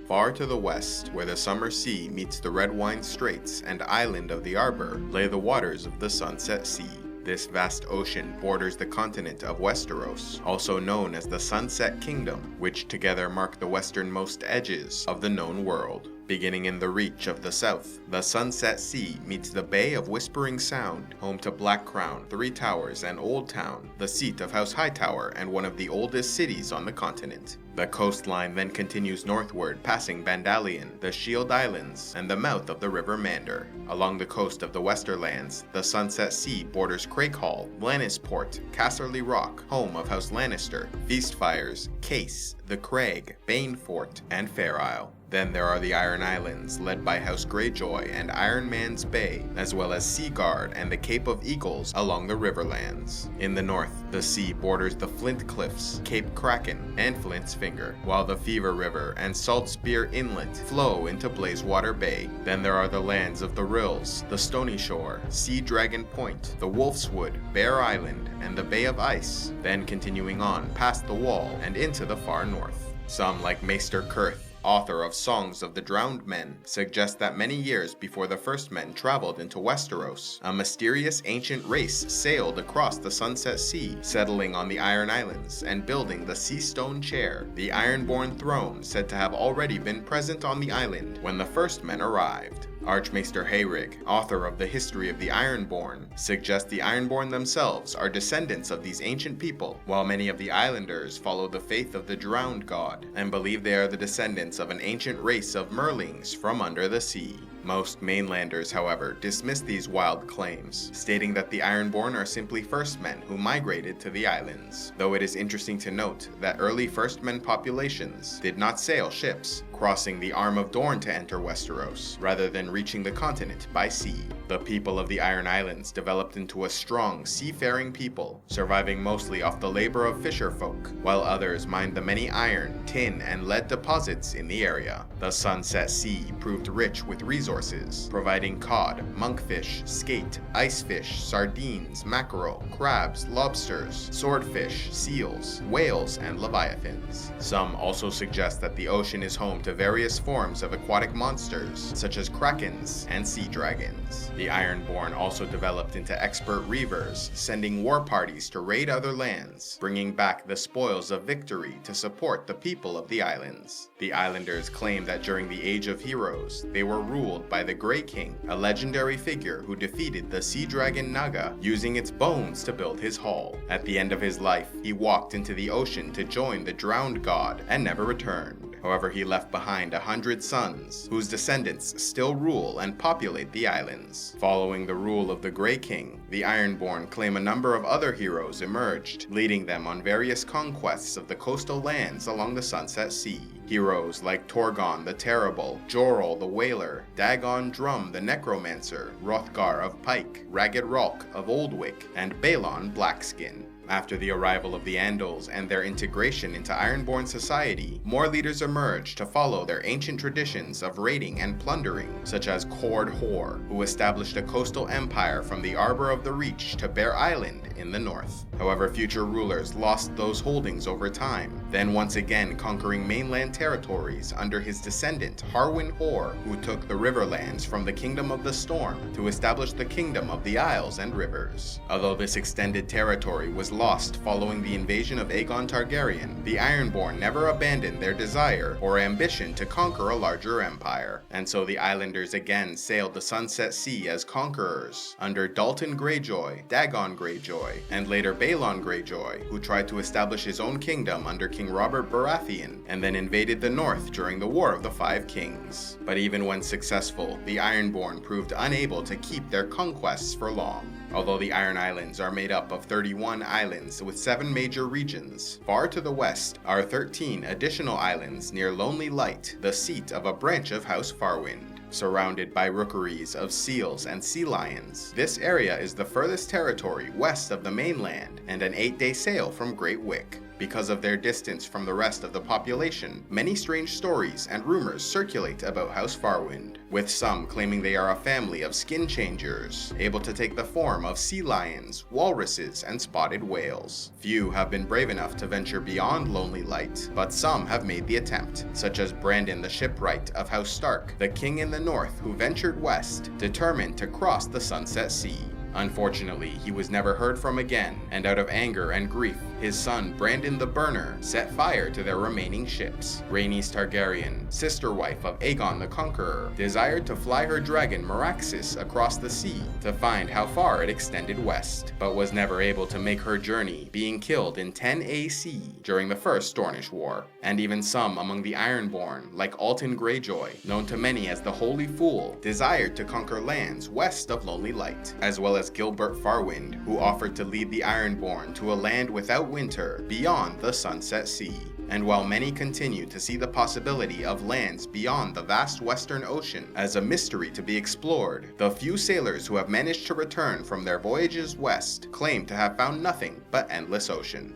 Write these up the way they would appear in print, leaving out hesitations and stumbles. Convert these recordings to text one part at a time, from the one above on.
Far to the west, where the summer sea meets the red wine straits and island of the Arbor, lay the waters of the Sunset Sea. This vast ocean borders the continent of Westeros, also known as the Sunset Kingdom, which together mark the westernmost edges of the known world. Beginning in the reach of the south, the Sunset Sea meets the Bay of Whispering Sound, home to Black Crown, Three Towers, and Old Town, the seat of House Hightower and one of the oldest cities on the continent. The coastline then continues northward, passing Bandalion, the Shield Islands, and the mouth of the River Mander. Along the coast of the Westerlands, the Sunset Sea borders Craighall, Lannisport, Casterly Rock, home of House Lannister, Feastfires, Case, the Craig, Banefort, and Fair Isle. Then there are the Iron Islands, led by House Greyjoy and Iron Man's Bay, as well as Seaguard and the Cape of Eagles along the Riverlands. In the north, the sea borders the Flint Cliffs, Cape Kraken, and Flint's Finger, while the Fever River and Salt Spear Inlet flow into Blazewater Bay. Then there are the lands of the Rills, the Stony Shore, Sea Dragon Point, the Wolfswood, Bear Island, and the Bay of Ice, then continuing on past the Wall and into the far north. Some, like Maester Kurth, author of Songs of the Drowned Men, suggest that many years before the first men traveled into Westeros, a mysterious ancient race sailed across the Sunset Sea, settling on the Iron Islands and building the Sea Stone Chair, the Ironborn throne said to have already been present on the island when the first men arrived. Archmaester Hayrig, author of the History of the Ironborn, suggests the Ironborn themselves are descendants of these ancient people, while many of the islanders follow the faith of the Drowned God and believe they are the descendants of an ancient race of Merlings from under the sea. Most mainlanders, however, dismiss these wild claims, stating that the Ironborn are simply First Men who migrated to the islands, though it is interesting to note that early First Men populations did not sail ships, crossing the Arm of Dorne to enter Westeros, rather than reaching the continent by sea. The people of the Iron Islands developed into a strong, seafaring people, surviving mostly off the labor of fisher folk, while others mined the many iron, tin, and lead deposits in the area. The Sunset Sea proved rich with resources, providing cod, monkfish, skate, icefish, sardines, mackerel, crabs, lobsters, swordfish, seals, whales, and leviathans. Some also suggest that the ocean is home to various forms of aquatic monsters, such as krakens and sea dragons. The Ironborn also developed into expert reavers, sending war parties to raid other lands, bringing back the spoils of victory to support the people of the islands. The islanders claim that during the Age of Heroes, they were ruled by the Grey King, a legendary figure who defeated the sea dragon Nagga, using its bones to build his hall. At the end of his life, he walked into the ocean to join the Drowned God and never returned. However, he left behind 100 sons, whose descendants still rule and populate the islands. Following the rule of the Grey King, the Ironborn claim a number of other heroes emerged, leading them on various conquests of the coastal lands along the Sunset Sea. Heroes like Torgon the Terrible, Jorel the Whaler, Dagon Drum the Necromancer, Hrothgar of Pike, Ragged Ralk of Oldwick, and Balon Blackskin. After the arrival of the Andals and their integration into Ironborn society, more leaders emerged to follow their ancient traditions of raiding and plundering, such as Cord Hor, who established a coastal empire from the Arbor of the Reach to Bear Island in the north. However, future rulers lost those holdings over time, then once again conquering mainland territories under his descendant Harwin Hor, who took the Riverlands from the Kingdom of the Storm to establish the Kingdom of the Isles and Rivers. Although this extended territory was lost following the invasion of Aegon Targaryen, the Ironborn never abandoned their desire or ambition to conquer a larger empire, and so the islanders again sailed the Sunset Sea as conquerors under Dalton Greyjoy, Dagon Greyjoy, and later Balon Greyjoy, who tried to establish his own kingdom under King Robert Baratheon and then invaded the north during the War of the Five Kings. But even when successful, the Ironborn proved unable to keep their conquests for long. Although the Iron Islands are made up of 31 islands with 7 major regions, far to the west are 13 additional islands near Lonely Light, the seat of a branch of House Farwind. Surrounded by rookeries of seals and sea lions, this area is the furthest territory west of the mainland and an 8-day sail from Great Wick. Because of their distance from the rest of the population, many strange stories and rumors circulate about House Farwind, with some claiming they are a family of skin changers, able to take the form of sea lions, walruses, and spotted whales. Few have been brave enough to venture beyond Lonely Light, but some have made the attempt, such as Brandon the Shipwright of House Stark, the king in the north who ventured west, determined to cross the Sunset Sea. Unfortunately, he was never heard from again, and out of anger and grief, his son Brandon the Burner set fire to their remaining ships. Rhaenys Targaryen, sister wife of Aegon the Conqueror, desired to fly her dragon Meraxes across the sea to find how far it extended west, but was never able to make her journey, being killed in 10 AC during the First Stornish War. And even some among the Ironborn, like Alton Greyjoy, known to many as the Holy Fool, desired to conquer lands west of Lonely Light, as well as Gilbert Farwind, who offered to lead the Ironborn to a land without winter beyond the Sunset Sea. And while many continue to see the possibility of lands beyond the vast Western Ocean as a mystery to be explored, the few sailors who have managed to return from their voyages west claim to have found nothing but endless ocean.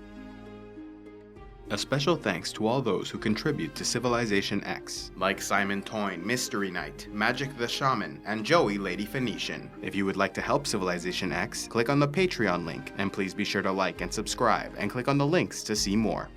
A special thanks to all those who contribute to CivilizationEx, like Simon Toyne, Mystery Knight, Magic the Shaman, and Joey Lady Phoenician. If you would like to help CivilizationEx, click on the Patreon link, and please be sure to like and subscribe, and click on the links to see more.